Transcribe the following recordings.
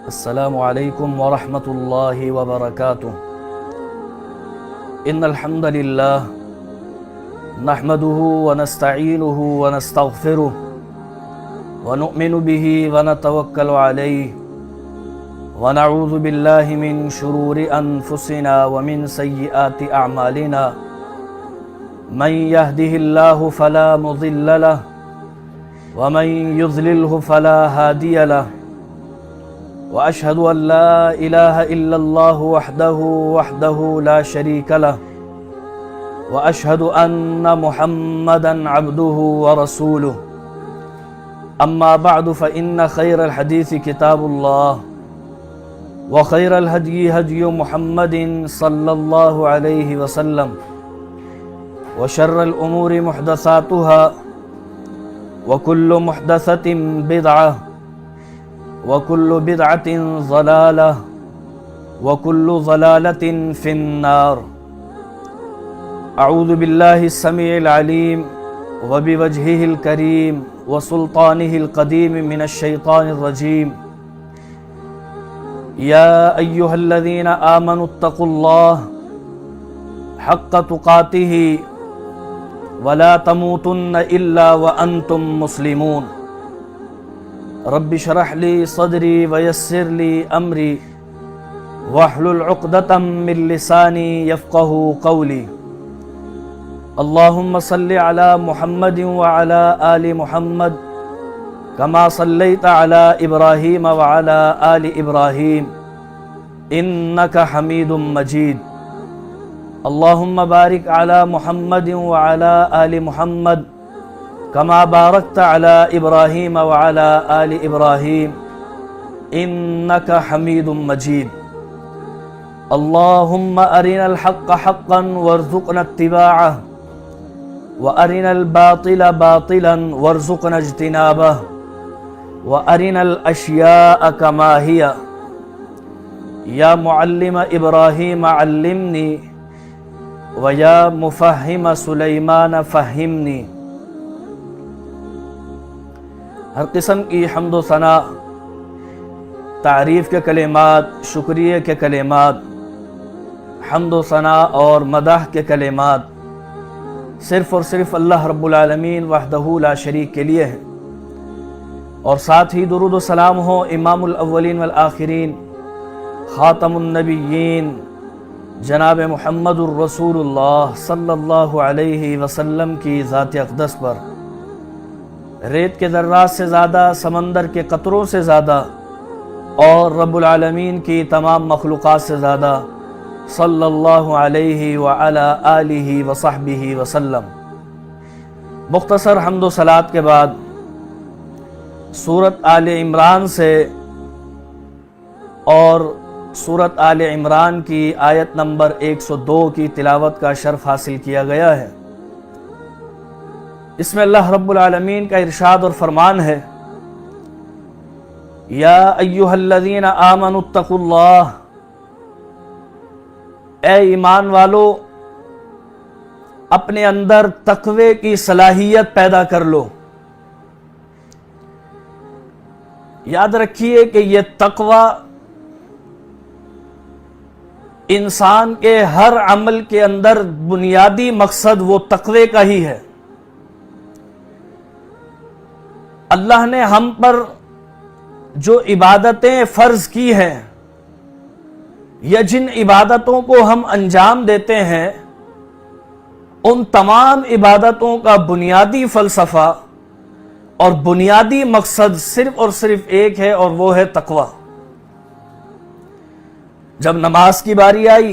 السلام علیکم ورحمۃ اللہ وبرکاتہ۔ ان الحمد للہ نحمده ونستعینه ونستغفره ونؤمن به ونتوکل علیہ ونعوذ باللہ من شرور انفسنا ومن سیئات اعمالنا من يهده الله فلا مضل له ومن يضلله فلا هادي له وأشهد أن لا إله إلا الله وحده لا شريك له وأشهد أن محمدا عبده ورسوله أما بعد فإن خير الحديث كتاب الله وخير الهدي هدي محمد صلى الله عليه وسلم وشر الأمور محدثاتها وكل محدثة بدعة وكل بدعة ضلالة وكل ضلالة في النار۔ أعوذ بالله السميع العليم وبوجهه الكريم وسلطانه القديم من الشيطان الرجيم۔ يا أيها الذين آمنوا اتقوا الله حق تقاته ولا تموتن إلا وأنتم مسلمون۔ رب اشرح لي صدري ويسر لي أمري واحلل عقدة من لساني يفقهوا قولي۔ اللهم صل على محمد وعلى آل محمد كما صليت على إبراهيم وعلى آل إبراهيم إنك حميد مجيد۔ اللهم بارك على محمد وعلى آل محمد كما باركت على إبراهيم وعلى آل إبراهيم إنك حميد مجيد۔ اللهم أرنا الحق حقا وارزقنا اتباعه وأرنا الباطل باطلا وارزقنا اجتنابه وأرنا الأشياء كما هي۔ يا معلم إبراهيم علمني ويا مفهم سليمان فهمني۔ ہر قسم کی حمد و ثنا، تعریف کے کلمات، شکریہ کے کلمات، حمد و ثنا اور مدح کے کلمات صرف اور صرف اللہ رب العالمین وحدہ لا شریک کے لیے ہیں، اور ساتھ ہی درود و سلام ہو امام الاولین والآخرین، خاتم النبیین، جناب محمد الرسول اللہ صلی اللہ علیہ وسلم کی ذات اقدس پر، ریت کے ذرات سے زیادہ، سمندر کے قطروں سے زیادہ، اور رب العالمین کی تمام مخلوقات سے زیادہ، صلی اللہ علیہ وعلی آلہ وصحبہ وسلم۔ مختصر حمد و صلات کے بعد سورۃ آل عمران سے اور سورۃ آل عمران کی آیت نمبر 102 کی تلاوت کا شرف حاصل کیا گیا ہے۔ اس میں اللہ رب العالمین کا ارشاد اور فرمان ہے، یا ایھا الذین آمنوا اتقوا اللہ، اے ایمان والو اپنے اندر تقوی کی صلاحیت پیدا کر لو۔ یاد رکھیے کہ یہ تقوی انسان کے ہر عمل کے اندر بنیادی مقصد وہ تقوی کا ہی ہے۔ اللہ نے ہم پر جو عبادتیں فرض کی ہیں، یا جن عبادتوں کو ہم انجام دیتے ہیں، ان تمام عبادتوں کا بنیادی فلسفہ اور بنیادی مقصد صرف اور صرف ایک ہے، اور وہ ہے تقوی۔ جب نماز کی باری آئی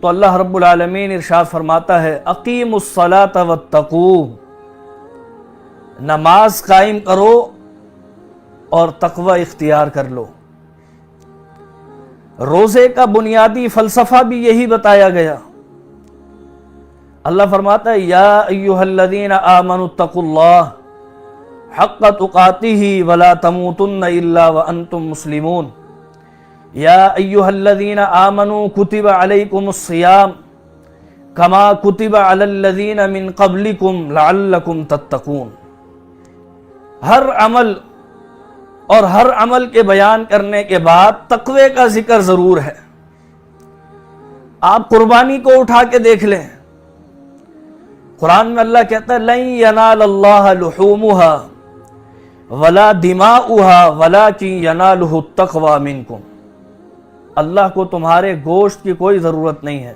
تو اللہ رب العالمین ارشاد فرماتا ہے، اقیموا الصلاۃ واتقوہ، نماز قائم کرو اور تقوی اختیار کر لو۔ روزے کا بنیادی فلسفہ بھی یہی بتایا گیا۔ اللہ فرماتا ہے، یا ایھا الذین آمنوا اتقوا اللہ حق تقاتہ ولا تموتن الا وانتم مسلمون۔ یا ایھا الذین آمنوا کتب علیکم الصیام کما کتب علی الذین من قبلکم لعلکم تتقون۔ ہر عمل اور ہر عمل کے بیان کرنے کے بعد تقوی کا ذکر ضرور ہے۔ آپ قربانی کو اٹھا کے دیکھ لیں، قرآن میں اللہ کہتا ہے لن ینال اللہ لحومها ولا دماؤها ولکن ینالہ التقوی منکم۔ اللہ کو تمہارے گوشت کی کوئی ضرورت نہیں ہے،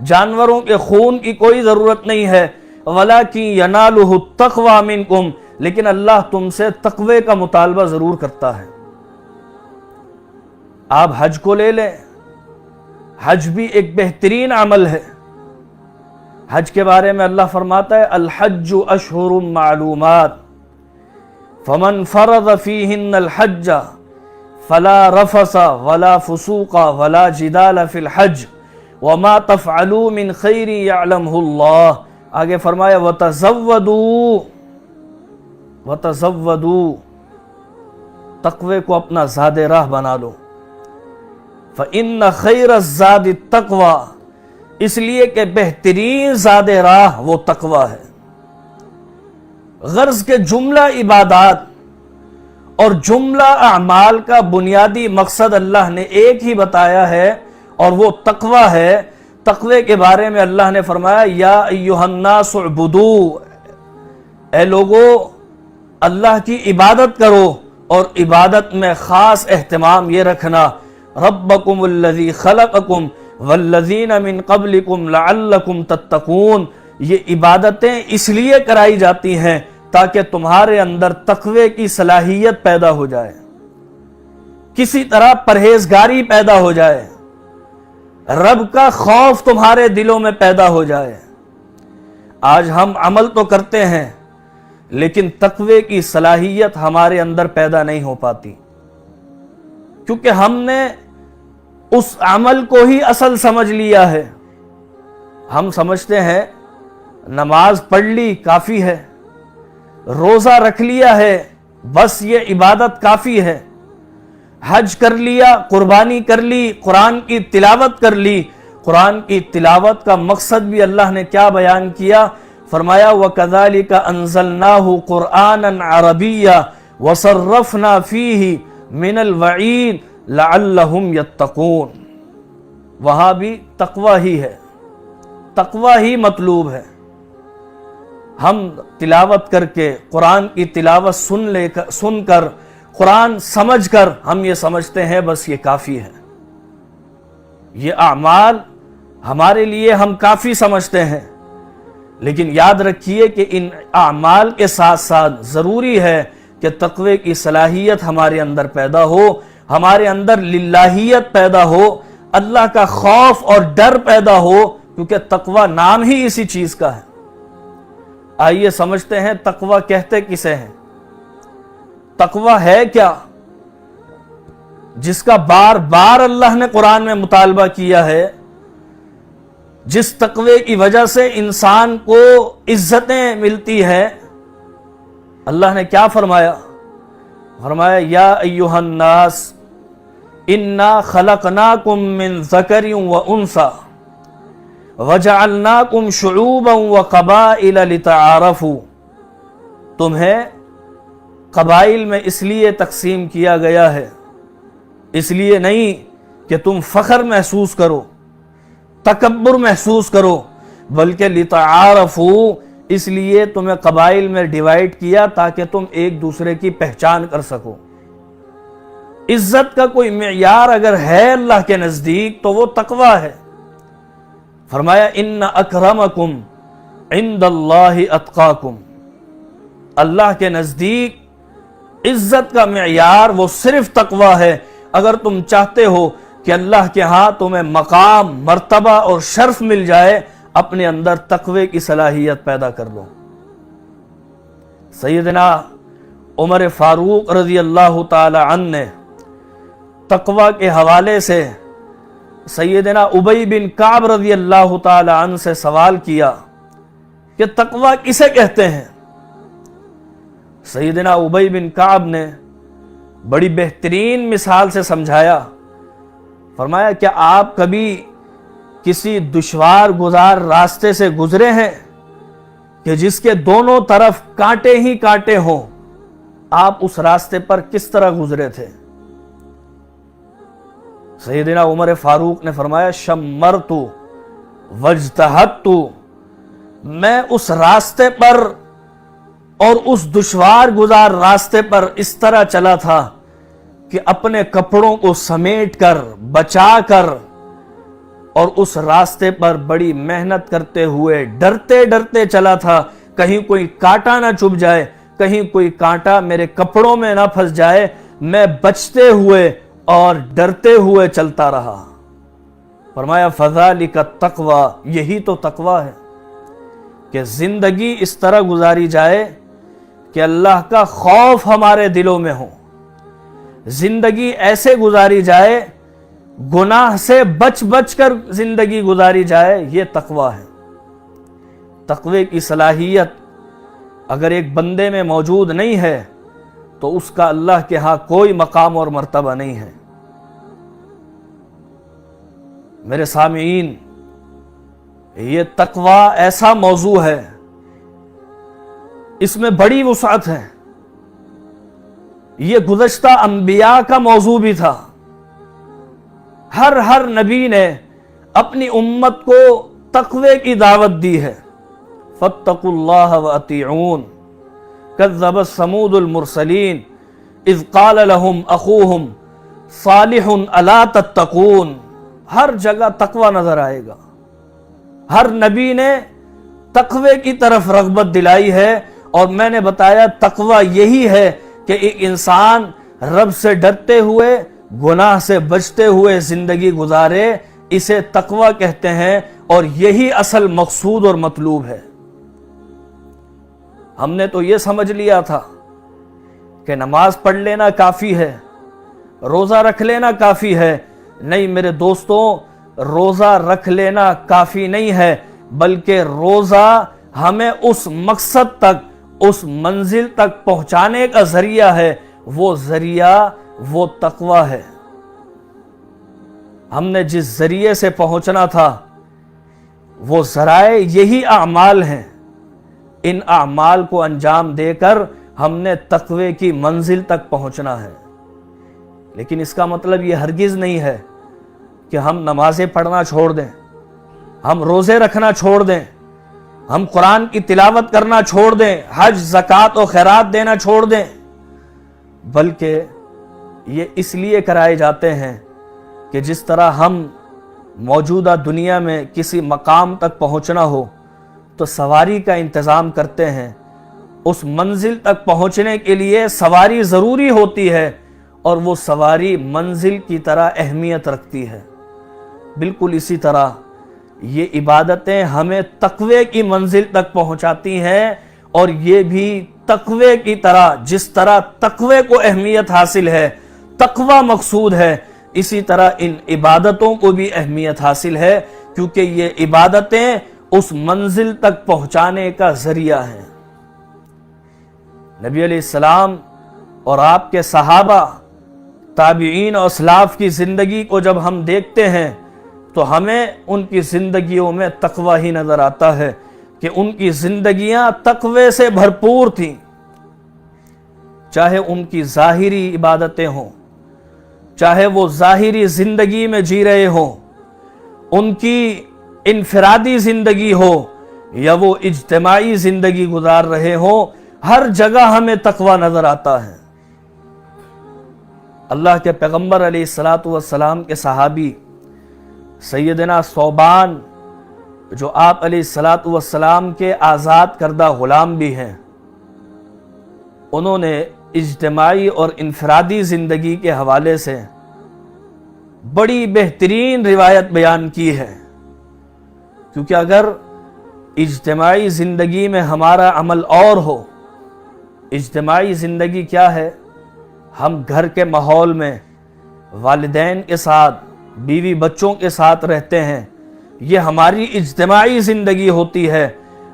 جانوروں کے خون کی کوئی ضرورت نہیں ہے، وَلَكِنْ يَنَالُهُ التَّقْوَى مِنْكُمْ، لیکن اللہ تم سے تقوی کا مطالبہ ضرور کرتا ہے۔ آپ حج کو لے لیں، حج بھی ایک بہترین عمل ہے۔ حج کے بارے میں اللہ فرماتا ہے الحج اشہر معلومات فمن فرض فیہن الحج فلا رفث ولا فسوق ولا جدال فی الحج وما تفعلوا من خیر یعلمہ اللہ۔ آگے فرمایا وتزودوا، تقوی کو اپنا زاد راہ بنا لو۔ فإن خیر الزاد التقوی، اس لیے کہ بہترین زاد راہ وہ تقوی ہے۔ غرض کے جملہ عبادات اور جملہ اعمال کا بنیادی مقصد اللہ نے ایک ہی بتایا ہے اور وہ تقوی ہے۔ تقوی کے بارے میں اللہ نے فرمایا یا ایھا الناس اعبدوا، اے لوگو اللہ کی عبادت کرو، اور عبادت میں خاص اہتمام یہ رکھنا ربکم الذی خلقکم والذین من قبلکم لعلکم تتقون۔ یہ عبادتیں اس لیے کرائی جاتی ہیں تاکہ تمہارے اندر تقوی کی صلاحیت پیدا ہو جائے، کسی طرح پرہیزگاری پیدا ہو جائے، رب کا خوف تمہارے دلوں میں پیدا ہو جائے۔ آج ہم عمل تو کرتے ہیں لیکن تقوی کی صلاحیت ہمارے اندر پیدا نہیں ہو پاتی، کیونکہ ہم نے اس عمل کو ہی اصل سمجھ لیا ہے۔ ہم سمجھتے ہیں نماز پڑھ لی کافی ہے، روزہ رکھ لیا ہے بس یہ عبادت کافی ہے، حج کر لیا، قربانی کر لی، قرآن کی تلاوت کر لی۔ قرآن کی تلاوت کا مقصد بھی اللہ نے کیا بیان کیا؟ فرمایا وَكَذَلِكَ أَنزَلْنَاهُ قُرْآنًا عَرَبِيًّا وَصَرَّفْنَا فِيهِ مِنَ الْوَعِيدِ لَعَلَّهُمْ يَتَّقُونَ۔ وہاں بھی تقوی ہی ہے، تقوی ہی مطلوب ہے۔ ہم تلاوت کر کے قرآن کی تلاوت سن کر قرآن سمجھ کر ہم یہ سمجھتے ہیں بس یہ کافی ہے، یہ اعمال ہمارے لیے ہم کافی سمجھتے ہیں۔ لیکن یاد رکھیے کہ ان اعمال کے ساتھ ساتھ ضروری ہے کہ تقوی کی صلاحیت ہمارے اندر پیدا ہو، ہمارے اندر للہیت پیدا ہو، اللہ کا خوف اور ڈر پیدا ہو، کیونکہ تقوی نام ہی اسی چیز کا ہے۔ آئیے سمجھتے ہیں تقوی کہتے کسے ہیں؟ تقوی ہے کیا؟ جس کا بار بار اللہ نے قرآن میں مطالبہ کیا ہے، جس تقوی کی وجہ سے انسان کو عزتیں ملتی ہیں۔ اللہ نے کیا فرمایا؟ فرمایا یا ایھا الناس انا خلقناکم من ذکر و انثی وجعلناکم شعوبا وقبائل لتعارفوا۔ تمہیں قبائل میں اس لیے تقسیم کیا گیا ہے، اس لیے نہیں کہ تم فخر محسوس کرو، تکبر محسوس کرو، بلکہ لتعارفوا، اس لیے تمہیں قبائل میں ڈیوائیڈ کیا تاکہ تم ایک دوسرے کی پہچان کر سکو۔ عزت کا کوئی معیار اگر ہے اللہ کے نزدیک تو وہ تقوی ہے۔ فرمایا ان اکرمکم عند اللہ اتقاکم، اللہ کے نزدیک عزت کا معیار وہ صرف تقوی ہے۔ اگر تم چاہتے ہو کہ اللہ کے ہاں تمہیں مقام، مرتبہ اور شرف مل جائے، اپنے اندر تقوی کی صلاحیت پیدا کر لو۔ سیدنا عمر فاروق رضی اللہ تعالی عنہ نے تقوی کے حوالے سے سیدنا ابی بن کعب رضی اللہ تعالی عنہ سے سوال کیا کہ تقوی کسے کہتے ہیں؟ سیدنا ابی بن کعب نے بڑی بہترین مثال سے سمجھایا۔ فرمایا کیا آپ کبھی کسی دشوار گزار راستے سے گزرے ہیں کہ جس کے دونوں طرف کانٹے ہی کانٹے ہوں؟ آپ اس راستے پر کس طرح گزرے تھے؟ سیدنا عمر فاروق نے فرمایا شمرتو وجتہدتو، میں اس راستے پر اور اس دشوار گزار راستے پر اس طرح چلا تھا کہ اپنے کپڑوں کو سمیٹ کر بچا کر اور اس راستے پر بڑی محنت کرتے ہوئے ڈرتے ڈرتے چلا تھا، کہیں کوئی کانٹا نہ چبھ جائے، کہیں کوئی کانٹا میرے کپڑوں میں نہ پھنس جائے، میں بچتے ہوئے اور ڈرتے ہوئے چلتا رہا۔ فرمایا فذالک التقوی، یہی تو تقوی ہے کہ زندگی اس طرح گزاری جائے کہ اللہ کا خوف ہمارے دلوں میں ہو، زندگی ایسے گزاری جائے، گناہ سے بچ بچ کر زندگی گزاری جائے، یہ تقوی ہے۔ تقوی کی صلاحیت اگر ایک بندے میں موجود نہیں ہے تو اس کا اللہ کے ہاں کوئی مقام اور مرتبہ نہیں ہے۔ میرے سامعین، یہ تقوی ایسا موضوع ہے، اس میں بڑی وسعت ہے۔ یہ گزشتہ انبیاء کا موضوع بھی تھا، ہر نبی نے اپنی امت کو تقوی کی دعوت دی ہے۔ فاتقوا اللہ واطیعون، کذبت ثمود المرسلین اذ قال لهم اخوهم صالح الا تتقون، ہر جگہ تقوی نظر آئے گا۔ ہر نبی نے تقوی کی طرف رغبت دلائی ہے، اور میں نے بتایا تقوی یہی ہے کہ ایک انسان رب سے ڈرتے ہوئے، گناہ سے بچتے ہوئے زندگی گزارے، اسے تقوی کہتے ہیں، اور یہی اصل مقصود اور مطلوب ہے۔ ہم نے تو یہ سمجھ لیا تھا کہ نماز پڑھ لینا کافی ہے، روزہ رکھ لینا کافی ہے۔ نہیں میرے دوستوں، روزہ رکھ لینا کافی نہیں ہے، بلکہ روزہ ہمیں اس مقصد تک، اس منزل تک پہنچانے کا ذریعہ ہے۔ وہ ذریعہ وہ تقوی ہے۔ ہم نے جس ذریعے سے پہنچنا تھا وہ ذرائع یہی اعمال ہیں، ان اعمال کو انجام دے کر ہم نے تقوی کی منزل تک پہنچنا ہے۔ لیکن اس کا مطلب یہ ہرگز نہیں ہے کہ ہم نمازیں پڑھنا چھوڑ دیں، ہم روزے رکھنا چھوڑ دیں، ہم قرآن کی تلاوت کرنا چھوڑ دیں، حج زکوٰۃ و خیرات دینا چھوڑ دیں، بلکہ یہ اس لیے کرائے جاتے ہیں کہ جس طرح ہم موجودہ دنیا میں کسی مقام تک پہنچنا ہو تو سواری کا انتظام کرتے ہیں، اس منزل تک پہنچنے کے لیے سواری ضروری ہوتی ہے، اور وہ سواری منزل کی طرح اہمیت رکھتی ہے۔ بالکل اسی طرح یہ عبادتیں ہمیں تقوی کی منزل تک پہنچاتی ہیں، اور یہ بھی تقوی کی طرح، جس طرح تقوی کو اہمیت حاصل ہے، تقوی مقصود ہے، اسی طرح ان عبادتوں کو بھی اہمیت حاصل ہے، کیونکہ یہ عبادتیں اس منزل تک پہنچانے کا ذریعہ ہیں۔ نبی علیہ السلام اور آپ کے صحابہ، تابعین اور اسلاف کی زندگی کو جب ہم دیکھتے ہیں تو ہمیں ان کی زندگیوں میں تقوی ہی نظر آتا ہے کہ ان کی زندگیاں تقوی سے بھرپور تھیں، چاہے ان کی ظاہری عبادتیں ہوں، چاہے وہ ظاہری زندگی میں جی رہے ہوں، ان کی انفرادی زندگی ہو یا وہ اجتماعی زندگی گزار رہے ہوں، ہر جگہ ہمیں تقوی نظر آتا ہے۔ اللہ کے پیغمبر علیہ الصلاۃ والسلام کے صحابی سیدنا ثوبان، جو آپ علیہ الصلاۃ والسلام کے آزاد کردہ غلام بھی ہیں، انہوں نے اجتماعی اور انفرادی زندگی کے حوالے سے بڑی بہترین روایت بیان کی ہے، کیونکہ اگر اجتماعی زندگی میں ہمارا عمل اور ہو، اجتماعی زندگی کیا ہے؟ ہم گھر کے ماحول میں والدین کے ساتھ، بیوی بچوں کے ساتھ رہتے ہیں، یہ ہماری اجتماعی زندگی ہوتی ہے۔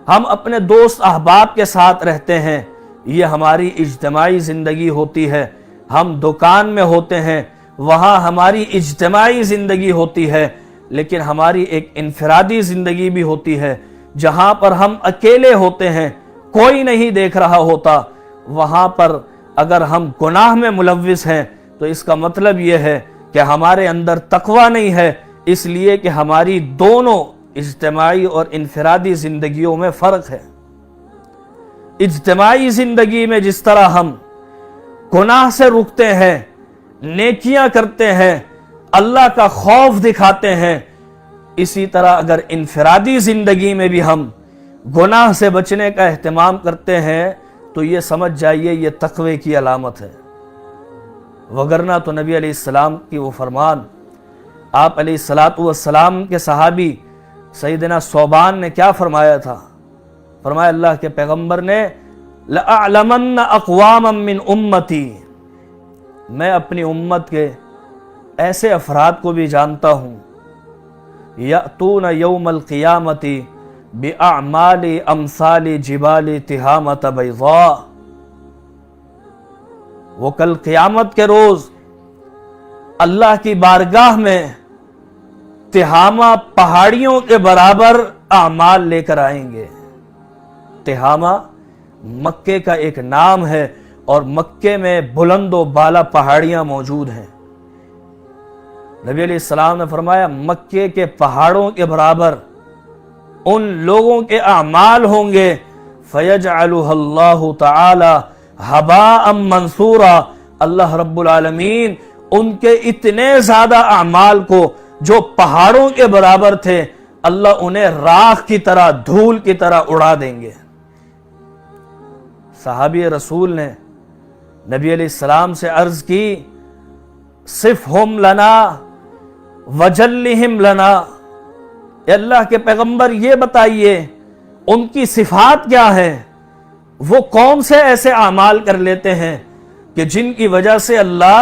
ہم اپنے دوست احباب کے ساتھ رہتے ہیں، یہ ہماری اجتماعی زندگی ہوتی ہے۔ ہم دکان میں ہوتے ہیں، وہاں ہماری اجتماعی زندگی ہوتی ہے۔ لیکن ہماری ایک انفرادی زندگی بھی ہوتی ہے، جہاں پر ہم اکیلے ہوتے ہیں، کوئی نہیں دیکھ رہا ہوتا، وہاں پر اگر ہم گناہ میں ملوث ہیں تو اس کا مطلب یہ ہے کہ ہمارے اندر تقوی نہیں ہے، اس لیے کہ ہماری دونوں اجتماعی اور انفرادی زندگیوں میں فرق ہے۔ اجتماعی زندگی میں جس طرح ہم گناہ سے رکتے ہیں، نیکیاں کرتے ہیں، اللہ کا خوف دکھاتے ہیں، اسی طرح اگر انفرادی زندگی میں بھی ہم گناہ سے بچنے کا اہتمام کرتے ہیں تو یہ سمجھ جائیے یہ تقوی کی علامت ہے۔ وگرنہ تو نبی علیہ السلام کی وہ فرمان، آپ علیہ السلام کے صحابی سیدنا ثوبان نے کیا فرمایا تھا؟ فرمایا اللہ کے پیغمبر نے لَأَعْلَمَنَّ أَقْوَامًا مِّنْ أُمَّتِي، میں اپنی امت کے ایسے افراد کو بھی جانتا ہوں، يَأْتُونَ يَوْمَ الْقِيَامَةِ بِأَعْمَالِ أَمْثَالِ جِبَالِ تِہَامَةَ بَيْضَاءَ، وہ کل قیامت کے روز اللہ کی بارگاہ میں تہامہ پہاڑیوں کے برابر اعمال لے کر آئیں گے۔ تہامہ مکے کا ایک نام ہے اور مکے میں بلند و بالا پہاڑیاں موجود ہیں۔ نبی علیہ السلام نے فرمایا مکے کے پہاڑوں کے برابر ان لوگوں کے اعمال ہوں گے، فَيَجْعَلُهَا اللَّهُ تَعَالَى هَبَاءً مَنْثُورًا، اللہ رب العالمین ان کے اتنے زیادہ اعمال کو جو پہاڑوں کے برابر تھے، اللہ انہیں راکھ کی طرح، دھول کی طرح اڑا دیں گے۔ صحابی رسول نے نبی علیہ السلام سے عرض کی صفہم لنا وجلہم لنا، اے اللہ کے پیغمبر یہ بتائیے ان کی صفات کیا ہے، وہ کون سے ایسے اعمال کر لیتے ہیں کہ جن کی وجہ سے اللہ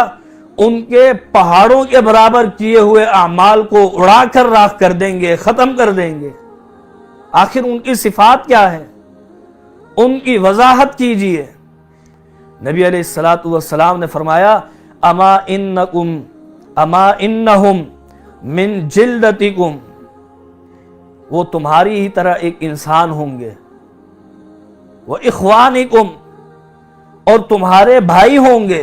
ان کے پہاڑوں کے برابر کیے ہوئے اعمال کو اڑا کر راکھ کر دیں گے، ختم کر دیں گے۔ آخر ان کی صفات کیا ہے، ان کی وضاحت کیجئے۔ نبی علیہ السلام نے فرمایا اما انہم من جلدتکم، وہ تمہاری ہی طرح ایک انسان ہوں گے، وَإِخْوَانِكُمْ، اور تمہارے بھائی ہوں گے،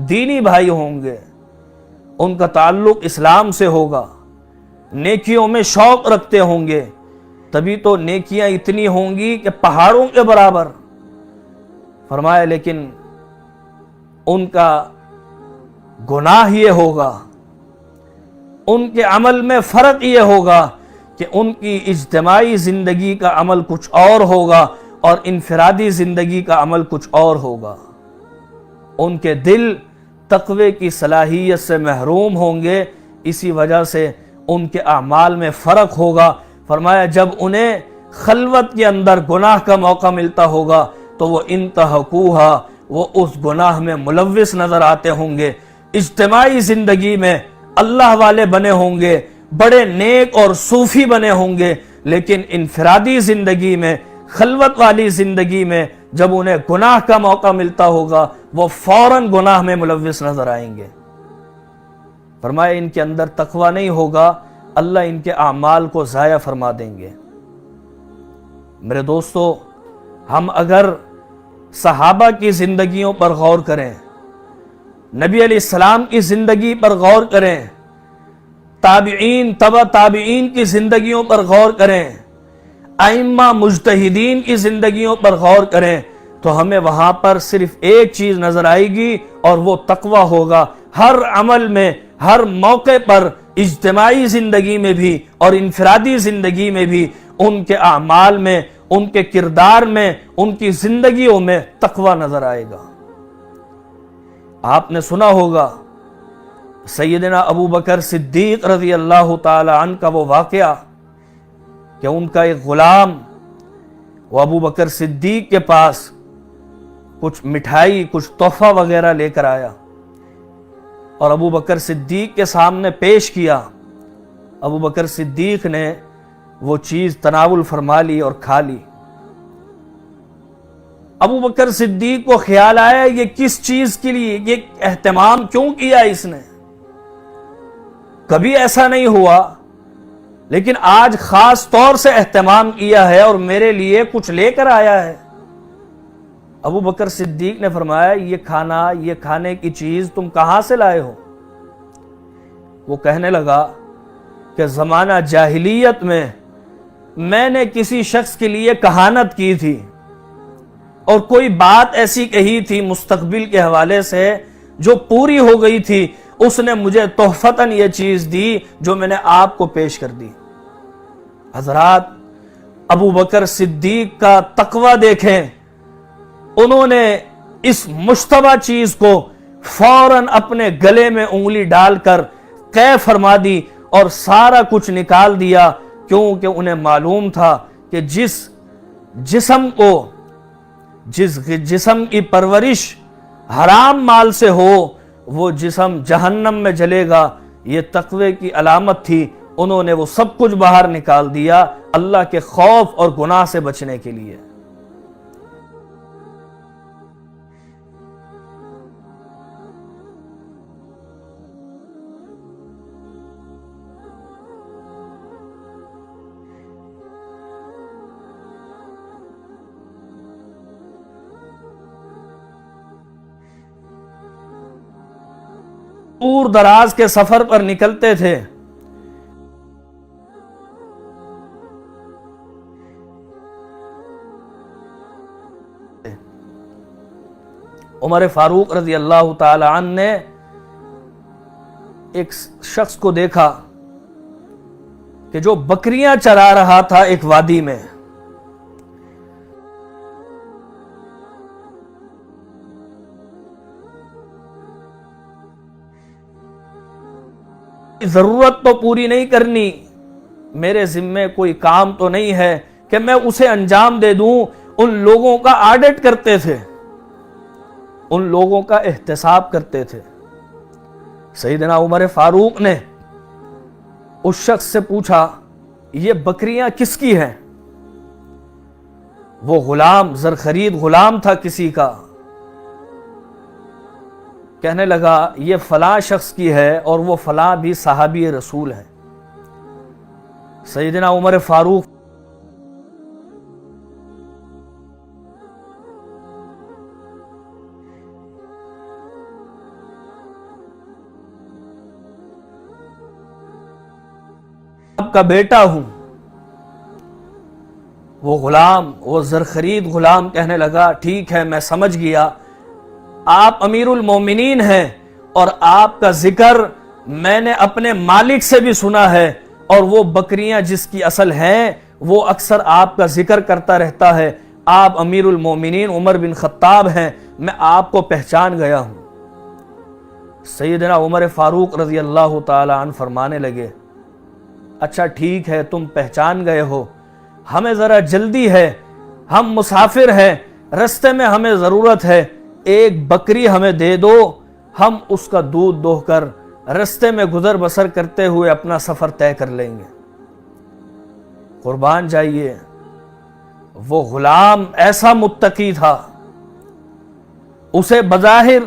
دینی بھائی ہوں گے، ان کا تعلق اسلام سے ہوگا، نیکیوں میں شوق رکھتے ہوں گے، تبھی تو نیکیاں اتنی ہوں گی کہ پہاڑوں کے برابر۔ فرمایا لیکن ان کا گناہ یہ ہوگا، ان کے عمل میں فرق یہ ہوگا کہ ان کی اجتماعی زندگی کا عمل کچھ اور ہوگا اور انفرادی زندگی کا عمل کچھ اور ہوگا۔ ان کے دل تقوی کی صلاحیت سے محروم ہوں گے، اسی وجہ سے ان کے اعمال میں فرق ہوگا۔ فرمایا جب انہیں خلوت کے اندر گناہ کا موقع ملتا ہوگا تو وہ انتہکوہا، وہ اس گناہ میں ملوث نظر آتے ہوں گے۔ اجتماعی زندگی میں اللہ والے بنے ہوں گے، بڑے نیک اور صوفی بنے ہوں گے، لیکن انفرادی زندگی میں، خلوت والی زندگی میں جب انہیں گناہ کا موقع ملتا ہوگا وہ فوراً گناہ میں ملوث نظر آئیں گے۔ فرمایا ان کے اندر تقوی نہیں ہوگا، اللہ ان کے اعمال کو ضائع فرما دیں گے۔ میرے دوستو، ہم اگر صحابہ کی زندگیوں پر غور کریں، نبی علیہ السلام کی زندگی پر غور کریں، تابعین، تبع تابعین کی زندگیوں پر غور کریں، ائمہ مجتہدین کی زندگیوں پر غور کریں، تو ہمیں وہاں پر صرف ایک چیز نظر آئے گی اور وہ تقوی ہوگا۔ ہر عمل میں، ہر موقع پر، اجتماعی زندگی میں بھی اور انفرادی زندگی میں بھی، ان کے اعمال میں، ان کے کردار میں، ان کی زندگیوں میں تقوی نظر آئے گا۔ آپ نے سنا ہوگا سیدنا ابو بکر صدیق رضی اللہ تعالی عنہ کا وہ واقعہ کہ ان کا ایک غلام وہ ابو بکر صدیق کے پاس کچھ مٹھائی، کچھ تحفہ وغیرہ لے کر آیا اور ابو بکر صدیق کے سامنے پیش کیا۔ ابو بکر صدیق نے وہ چیز تناول فرما لی اور کھا لی۔ ابو بکر صدیق کو خیال آیا یہ کس چیز کے لیے، یہ اہتمام کیوں کیا اس نے، کبھی ایسا نہیں ہوا لیکن آج خاص طور سے اہتمام کیا ہے اور میرے لیے کچھ لے کر آیا ہے۔ ابو بکر صدیق نے فرمایا یہ کھانا، یہ کھانے کی چیز تم کہاں سے لائے ہو؟ وہ کہنے لگا کہ زمانہ جاہلیت میں نے کسی شخص کے لیے کہانت کی تھی اور کوئی بات ایسی کہی تھی مستقبل کے حوالے سے جو پوری ہو گئی تھی، اس نے مجھے تحفتاً یہ چیز دی جو میں نے آپ کو پیش کر دی۔ حضرات، ابو بکر صدیق کا تقوی دیکھیں، انہوں نے اس مشتبہ چیز کو فوراً اپنے گلے میں انگلی ڈال کر قے فرما دی اور سارا کچھ نکال دیا، کیونکہ انہیں معلوم تھا کہ جس جسم کی پرورش حرام مال سے ہو وہ جسم جہنم میں جلے گا۔ یہ تقوی کی علامت تھی، انہوں نے وہ سب کچھ باہر نکال دیا اللہ کے خوف اور گناہ سے بچنے کے لیے۔ دور دراز کے سفر پر نکلتے تھے، عمر فاروق رضی اللہ تعالی عنہ نے ایک شخص کو دیکھا کہ جو بکریاں چرا رہا تھا ایک وادی میں۔ ضرورت تو پوری نہیں کرنی، میرے ذمے کوئی کام تو نہیں ہے کہ میں اسے انجام دے دوں۔ ان لوگوں کا آڈٹ کرتے تھے، ان لوگوں کا احتساب کرتے تھے۔ سیدنا عمر فاروق نے اس شخص سے پوچھا یہ بکریاں کس کی ہیں؟ وہ غلام، زرخرید غلام تھا کسی کا، کہنے لگا یہ فلاں شخص کی ہے اور وہ فلاں بھی صحابی رسول ہے۔ سیدنا عمر فاروق آپ کا بیٹا ہوں۔ وہ غلام، وہ زرخرید غلام کہنے لگا ٹھیک ہے، میں سمجھ گیا، آپ امیر المومنین ہیں اور آپ کا ذکر میں نے اپنے مالک سے بھی سنا ہے، اور وہ بکریاں جس کی اصل ہیں وہ اکثر آپ کا ذکر کرتا رہتا ہے۔ آپ امیر المومنین عمر بن خطاب ہیں، میں آپ کو پہچان گیا ہوں۔ سیدنا عمر فاروق رضی اللہ تعالی عنہ فرمانے لگے اچھا ٹھیک ہے، تم پہچان گئے ہو، ہمیں ذرا جلدی ہے، ہم مسافر ہیں، رستے میں ہمیں ضرورت ہے، ایک بکری ہمیں دے دو، ہم اس کا دودھ دوہ کر رستے میں گزر بسر کرتے ہوئے اپنا سفر طے کر لیں گے۔ قربان جائیے، وہ غلام ایسا متقی تھا، اسے بظاہر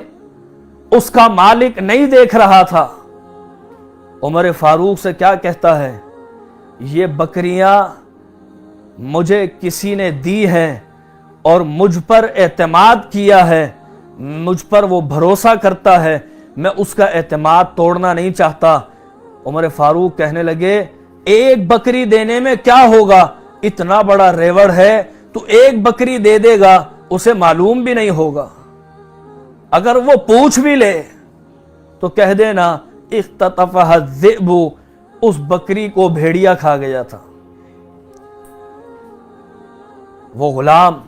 اس کا مالک نہیں دیکھ رہا تھا۔ عمر فاروق سے کیا کہتا ہے، یہ بکریاں مجھے کسی نے دی ہیں اور مجھ پر اعتماد کیا ہے، مجھ پر وہ بھروسہ کرتا ہے، میں اس کا اعتماد توڑنا نہیں چاہتا۔ عمر فاروق کہنے لگے ایک بکری دینے میں کیا ہوگا، اتنا بڑا ریوڑ ہے تو ایک بکری دے دے گا، اسے معلوم بھی نہیں ہوگا، اگر وہ پوچھ بھی لے تو کہہ دینا اختطفها الذئب، اس بکری کو بھیڑیا کھا گیا تھا۔ وہ غلام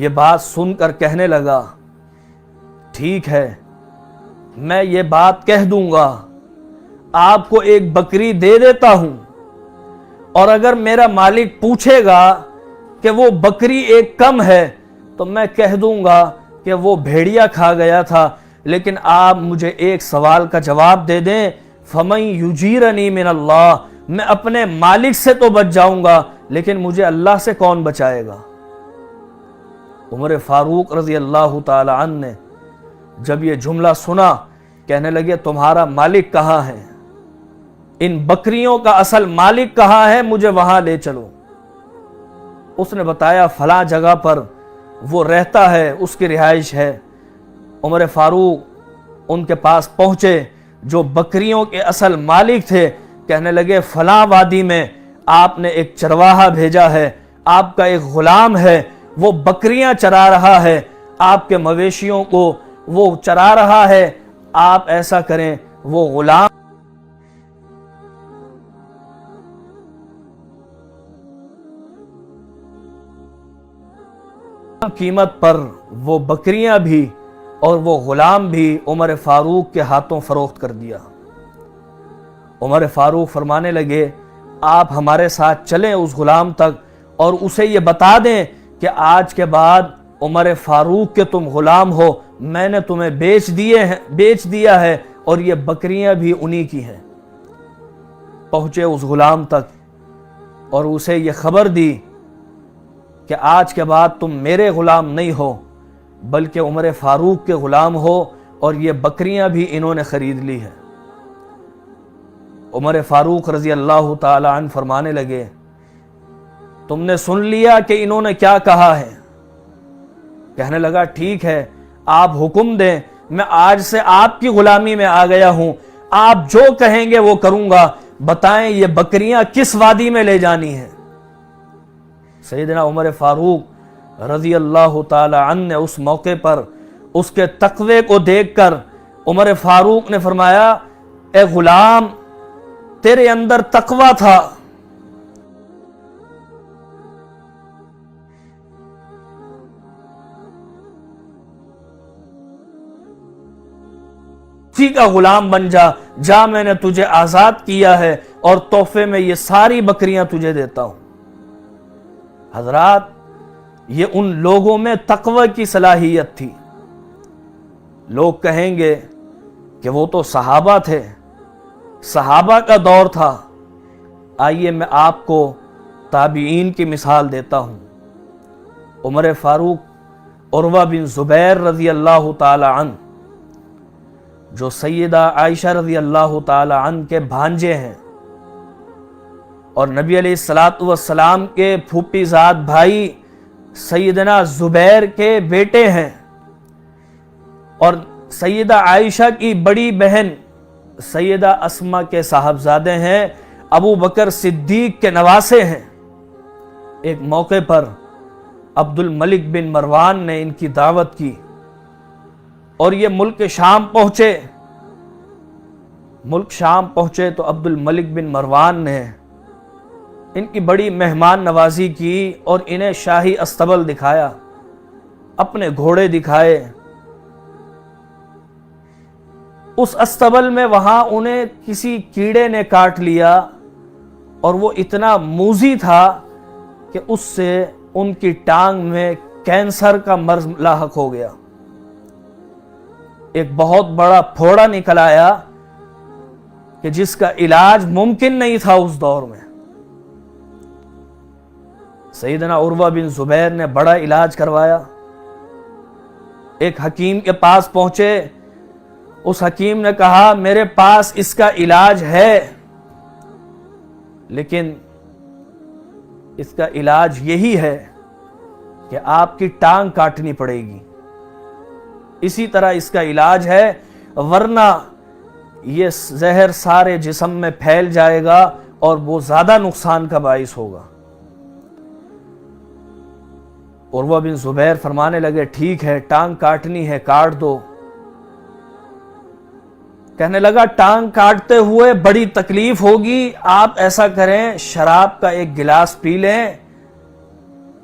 یہ بات سن کر کہنے لگا ٹھیک ہے، میں یہ بات کہہ دوں گا، آپ کو ایک بکری دے دیتا ہوں، اور اگر میرا مالک پوچھے گا کہ وہ بکری ایک کم ہے تو میں کہہ دوں گا کہ وہ بھیڑیا کھا گیا تھا، لیکن آپ مجھے ایک سوال کا جواب دے دیں، فَمَن يُجِيرَنِي مِنَ اللَّهِ، میں اپنے مالک سے تو بچ جاؤں گا لیکن مجھے اللہ سے کون بچائے گا؟ عمر فاروق رضی اللہ تعالی عنہ نے جب یہ جملہ سنا کہنے لگے تمہارا مالک کہاں ہے، ان بکریوں کا اصل مالک کہاں ہے، مجھے وہاں لے چلو۔ اس نے بتایا فلاں جگہ پر وہ رہتا ہے، اس کی رہائش ہے۔ عمر فاروق ان کے پاس پہنچے، جو بکریوں کے اصل مالک تھے، کہنے لگے فلاں وادی میں آپ نے ایک چرواہا بھیجا ہے، آپ کا ایک غلام ہے، وہ بکریاں چرا رہا ہے، آپ کے مویشیوں کو وہ چرا رہا ہے، آپ ایسا کریں وہ غلام قیمت پر وہ بکریاں بھی اور وہ غلام بھی عمر فاروق کے ہاتھوں فروخت کر دیا۔ عمر فاروق فرمانے لگے آپ ہمارے ساتھ چلیں اس غلام تک اور اسے یہ بتا دیں کہ آج کے بعد عمر فاروق کے تم غلام ہو، میں نے تمہیں بیچ دیا ہے اور یہ بکریاں بھی انہی کی ہیں۔ پہنچے اس غلام تک اور اسے یہ خبر دی کہ آج کے بعد تم میرے غلام نہیں ہو بلکہ عمر فاروق کے غلام ہو، اور یہ بکریاں بھی انہوں نے خرید لی ہے۔ عمر فاروق رضی اللہ تعالی عنہ فرمانے لگے تم نے سن لیا کہ انہوں نے کیا کہا ہے؟ کہنے لگا ٹھیک ہے، آپ حکم دیں، میں آج سے آپ کی غلامی میں آ گیا ہوں، آپ جو کہیں گے وہ کروں گا، بتائیں یہ بکریاں کس وادی میں لے جانی ہیں؟ سیدنا عمر فاروق رضی اللہ تعالی عنہ نے اس موقع پر اس کے تقوی کو دیکھ کر عمر فاروق نے فرمایا اے غلام، تیرے اندر تقوی تھا، اسی کا غلام بن جا میں نے تجھے آزاد کیا ہے اور تحفے میں یہ ساری بکریاں تجھے دیتا ہوں۔ حضرات، یہ ان لوگوں میں تقوی کی صلاحیت تھی۔ لوگ کہیں گے کہ وہ تو صحابہ تھے، صحابہ کا دور تھا۔ آئیے میں آپ کو تابعین کی مثال دیتا ہوں۔ عمر فاروق عروہ بن زبیر رضی اللہ تعالی عنہ، جو سیدہ عائشہ رضی اللہ تعالی عنہ کے بھانجے ہیں اور نبی علیہ السلام کے پھوپھی زاد بھائی سیدنا زبیر کے بیٹے ہیں، اور سیدہ عائشہ کی بڑی بہن سیدہ اسماء کے صاحبزادے ہیں، ابو بکر صدیق کے نواسے ہیں۔ ایک موقع پر عبد الملک بن مروان نے ان کی دعوت کی اور یہ ملک شام پہنچے تو عبد الملک بن مروان نے ان کی بڑی مہمان نوازی کی اور انہیں شاہی استبل دکھایا، اپنے گھوڑے دکھائے۔ اس استبل میں وہاں انہیں کسی کیڑے نے کاٹ لیا اور وہ اتنا موذی تھا کہ اس سے ان کی ٹانگ میں کینسر کا مرض لاحق ہو گیا۔ ایک بہت بڑا پھوڑا نکل آیا کہ جس کا علاج ممکن نہیں تھا اس دور میں۔ سیدنا عروہ بن زبیر نے بڑا علاج کروایا، ایک حکیم کے پاس پہنچے، اس حکیم نے کہا میرے پاس اس کا علاج ہے، لیکن اس کا علاج یہی ہے کہ آپ کی ٹانگ کاٹنی پڑے گی، اسی طرح اس کا علاج ہے، ورنہ یہ زہر سارے جسم میں پھیل جائے گا اور وہ زیادہ نقصان کا باعث ہوگا۔ عروہ بن زبیر فرمانے لگے ٹھیک ہے، ٹانگ کاٹنی ہے، کاٹ دو۔ کہنے لگا ٹانگ کاٹتے ہوئے بڑی تکلیف ہوگی، آپ ایسا کریں شراب کا ایک گلاس پی لیں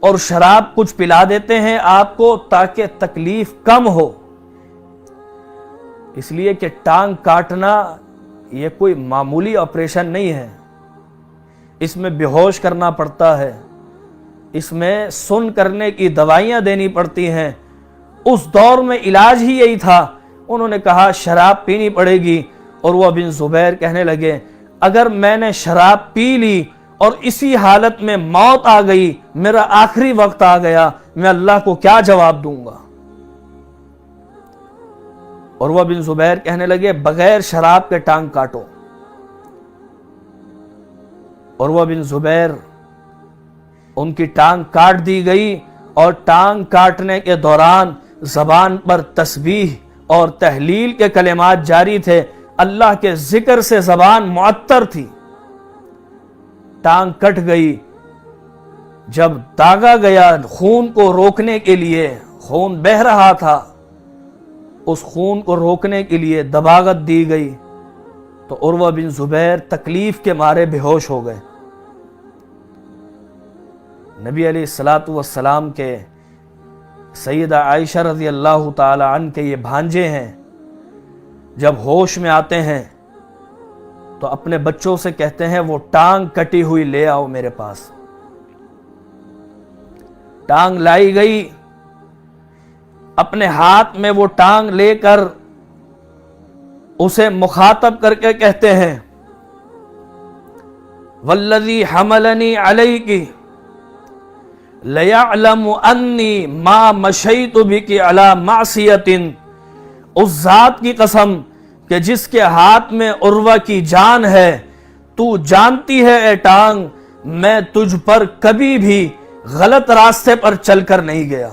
اور شراب کچھ پلا دیتے ہیں آپ کو تاکہ تکلیف کم ہو۔ اس لیے کہ ٹانگ کاٹنا یہ کوئی معمولی آپریشن نہیں ہے، اس میں بے ہوش کرنا پڑتا ہے، اس میں سن کرنے کی دوائیاں دینی پڑتی ہیں۔ اس دور میں علاج ہی یہی تھا۔ انہوں نے کہا شراب پینی پڑے گی، اور وہ بن زبیر کہنے لگے اگر میں نے شراب پی لی اور اسی حالت میں موت آ گئی، میرا آخری وقت آ گیا، میں اللہ کو کیا جواب دوں گا؟ عروہ بن زبیر کہنے لگے بغیر شراب کے ٹانگ کاٹو۔ عروہ بن زبیر ان کی ٹانگ کاٹ دی گئی اور ٹانگ کاٹنے کے دوران زبان پر تسبیح اور تحلیل کے کلمات جاری تھے، اللہ کے ذکر سے زبان معطر تھی۔ ٹانگ کٹ گئی، جب داغا گیا خون کو روکنے کے لیے، خون بہہ رہا تھا، اس خون کو روکنے کے لیے دباغت دی گئی تو عروہ بن زبیر تکلیف کے مارے بے ہوش ہو گئے۔ نبی علیہ الصلوۃ والسلام کے سیدہ عائشہ رضی اللہ تعالی عنہ کے یہ بھانجے ہیں، جب ہوش میں آتے ہیں تو اپنے بچوں سے کہتے ہیں وہ ٹانگ کٹی ہوئی لے آؤ میرے پاس۔ ٹانگ لائی گئی، اپنے ہاتھ میں وہ ٹانگ لے کر اسے مخاطب کر کے کہتے ہیں والذی حملنی علیکی لیعلم انی ما مشیت بک علی معصیت، اس ذات کی قسم کہ جس کے ہاتھ میں عروہ کی جان ہے، تو جانتی ہے اے ٹانگ میں تجھ پر کبھی بھی غلط راستے پر چل کر نہیں گیا۔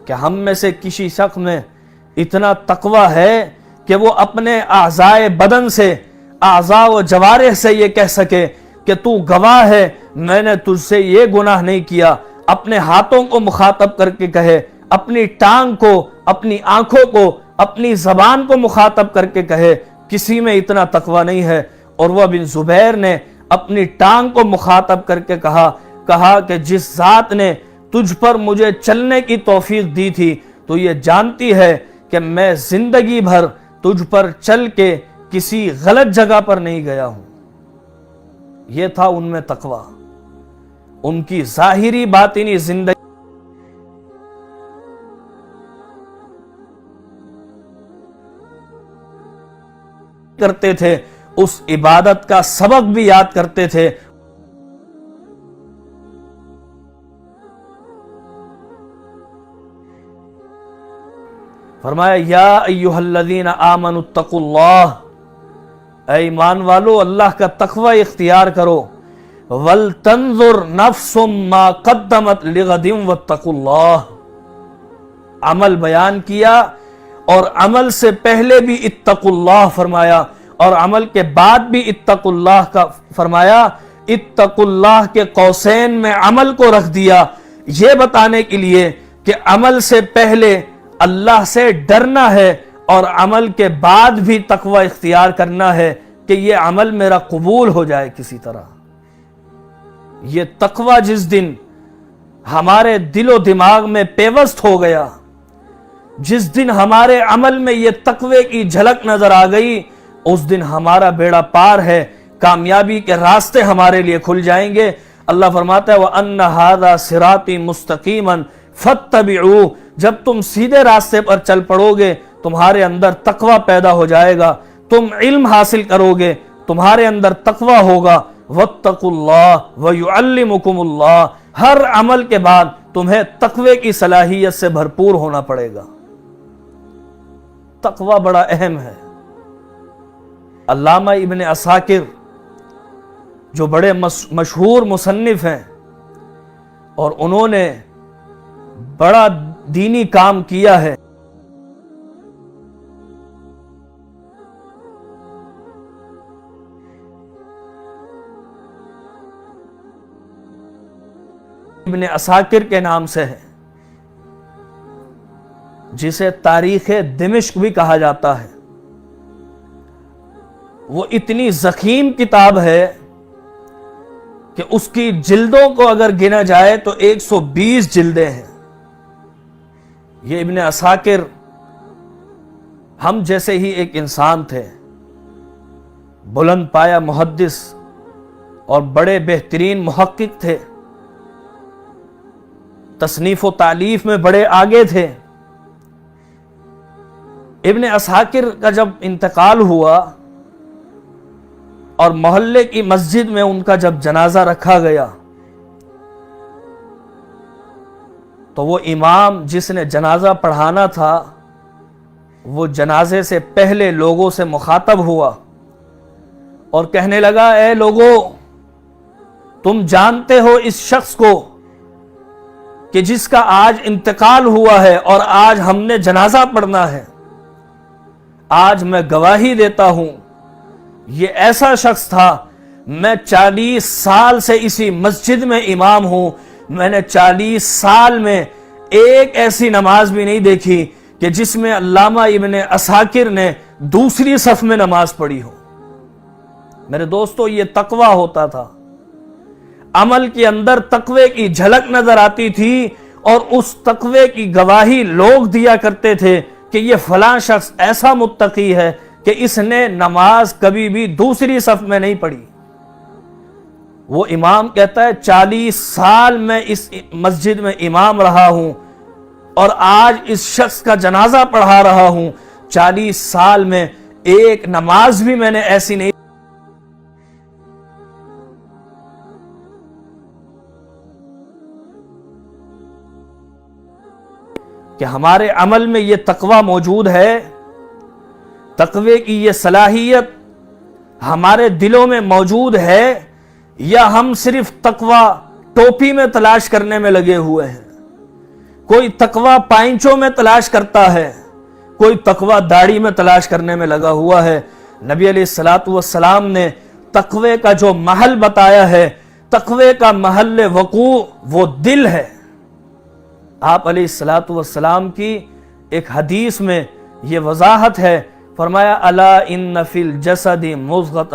کہ ہم میں سے کسی شخص میں اتنا تقوی ہے کہ وہ اپنے اعضائے بدن سے، اعضاء و جوارح سے یہ کہہ سکے کہ تو گواہ ہے میں نے تجھ سے یہ گناہ نہیں کیا، اپنے ہاتھوں کو مخاطب کر کے کہے، اپنی ٹانگ کو، اپنی آنکھوں کو، اپنی زبان کو مخاطب کر کے کہے۔ کسی میں اتنا تقوی نہیں ہے۔ عروہ بن زبیر نے اپنی ٹانگ کو مخاطب کر کے کہا کہ جس ذات نے تجھ پر مجھے چلنے کی توفیق دی تھی تو یہ جانتی ہے کہ میں زندگی بھر تجھ پر چل کے کسی غلط جگہ پر نہیں گیا ہوں۔ یہ تھا ان میں تقوی، ان کی ظاہری باطنی زندگی کرتے تھے، اس عبادت کا سبق بھی یاد کرتے تھے۔ فرمایا یا ایھا الذین آمنوا اتقوا اللہ، اے ایمان والو اللہ کا تقوی اختیار کرو، وَلْتَنْظُرْ نَفْسٌ مَا قَدَّمَتْ لِغَدٍ وَاتَّقُوا اللَّهِ، عمل بیان کیا اور عمل سے پہلے بھی اتقوا اللہ فرمایا اور عمل کے بعد بھی اتقوا اللہ کا فرمایا۔ اتقوا اللہ کے قوسین میں عمل کو رکھ دیا، یہ بتانے کے لیے کہ عمل سے پہلے اللہ سے ڈرنا ہے اور عمل کے بعد بھی تقوی اختیار کرنا ہے کہ یہ عمل میرا قبول ہو جائے کسی طرح۔ یہ تقوی جس دن ہمارے دل و دماغ میں پیوست ہو گیا، جس دن ہمارے عمل میں یہ تقوی کی جھلک نظر آ گئی، اس دن ہمارا بیڑا پار ہے، کامیابی کے راستے ہمارے لیے کھل جائیں گے۔ اللہ فرماتا ہے وَأَنَّ هَذَا صِرَاطِي مُسْتَقِيمًا فَاتَّبِعُوهُ، جب تم سیدھے راستے پر چل پڑو گے تمہارے اندر تقوی پیدا ہو جائے گا، تم علم حاصل کرو گے، تمہارے اندر تقوی ہوگا۔ وَاتَّقُوا اللَّهَ وَيُعَلِّمُكُمُ اللَّهُ، ہر عمل کے بعد تمہیں تقوی کی صلاحیت سے بھرپور ہونا پڑے گا۔ تقوی بڑا اہم ہے۔ علامہ ابن عساکر جو بڑے مشہور مصنف ہیں اور انہوں نے بڑا دینی کام کیا ہے، ابن عساکر کے نام سے ہے، جسے تاریخ دمشق بھی کہا جاتا ہے۔ وہ اتنی ضخیم کتاب ہے کہ اس کی جلدوں کو اگر گنا جائے تو 120 جلدیں ہیں۔ یہ ابن عساکر ہم جیسے ہی ایک انسان تھے، بلند پایا محدث اور بڑے بہترین محقق تھے، تصنیف و تالیف میں بڑے آگے تھے۔ ابن عساکر کا جب انتقال ہوا اور محلے کی مسجد میں ان کا جب جنازہ رکھا گیا تو وہ امام جس نے جنازہ پڑھانا تھا وہ جنازے سے پہلے لوگوں سے مخاطب ہوا اور کہنے لگا اے لوگو، تم جانتے ہو اس شخص کو کہ جس کا آج انتقال ہوا ہے اور آج ہم نے جنازہ پڑھنا ہے، آج میں گواہی دیتا ہوں یہ ایسا شخص تھا، میں 40 سال سے اسی مسجد میں امام ہوں، میں نے 40 سال میں ایک ایسی نماز بھی نہیں دیکھی کہ جس میں علامہ ابن عساکر نے دوسری صف میں نماز پڑھی ہو۔ میرے دوستو، یہ تقوی ہوتا تھا، عمل کے اندر تقوی کی جھلک نظر آتی تھی، اور اس تقوی کی گواہی لوگ دیا کرتے تھے کہ یہ فلاں شخص ایسا متقی ہے کہ اس نے نماز کبھی بھی دوسری صف میں نہیں پڑھی۔ وہ امام کہتا ہے 40 سال میں اس مسجد میں امام رہا ہوں اور آج اس شخص کا جنازہ پڑھا رہا ہوں، 40 سال میں ایک نماز بھی میں نے ایسی نہیں۔ کہ ہمارے عمل میں یہ تقوی موجود ہے، تقوی کی یہ صلاحیت ہمارے دلوں میں موجود ہے، یا ہم صرف تقوی ٹوپی میں تلاش کرنے میں لگے ہوئے ہیں؟ کوئی تقوی پائنچوں میں تلاش کرتا ہے، کوئی تقوی داڑھی میں تلاش کرنے میں لگا ہوا ہے۔ نبی علیہ الصلوۃ والسلام نے تقوی کا جو محل بتایا ہے، تقوی کا محل وقوع وہ دل ہے۔ آپ علیہ الصلوۃ والسلام کی ایک حدیث میں یہ وضاحت ہے، فرمایا الا ان فی الجسد مضغۃ،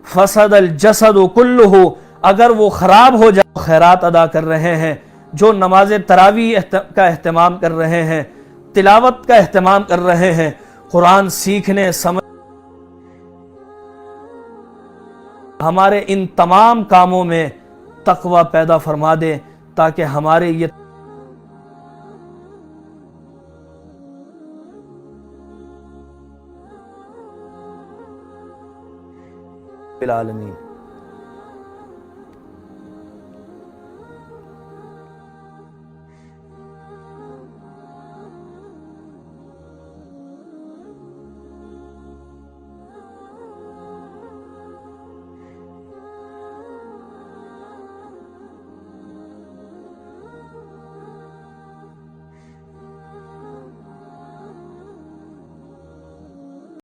فسد الجسد کلہ، اگر وہ خراب ہو جائے، خیرات ادا کر رہے ہیں، جو نماز تراویح کا اہتمام کر رہے ہیں، تلاوت کا اہتمام کر رہے ہیں، قرآن سیکھنے سمجھ، ہمارے ان تمام کاموں میں تقوی پیدا فرما دے، تاکہ ہمارے یہ العالمین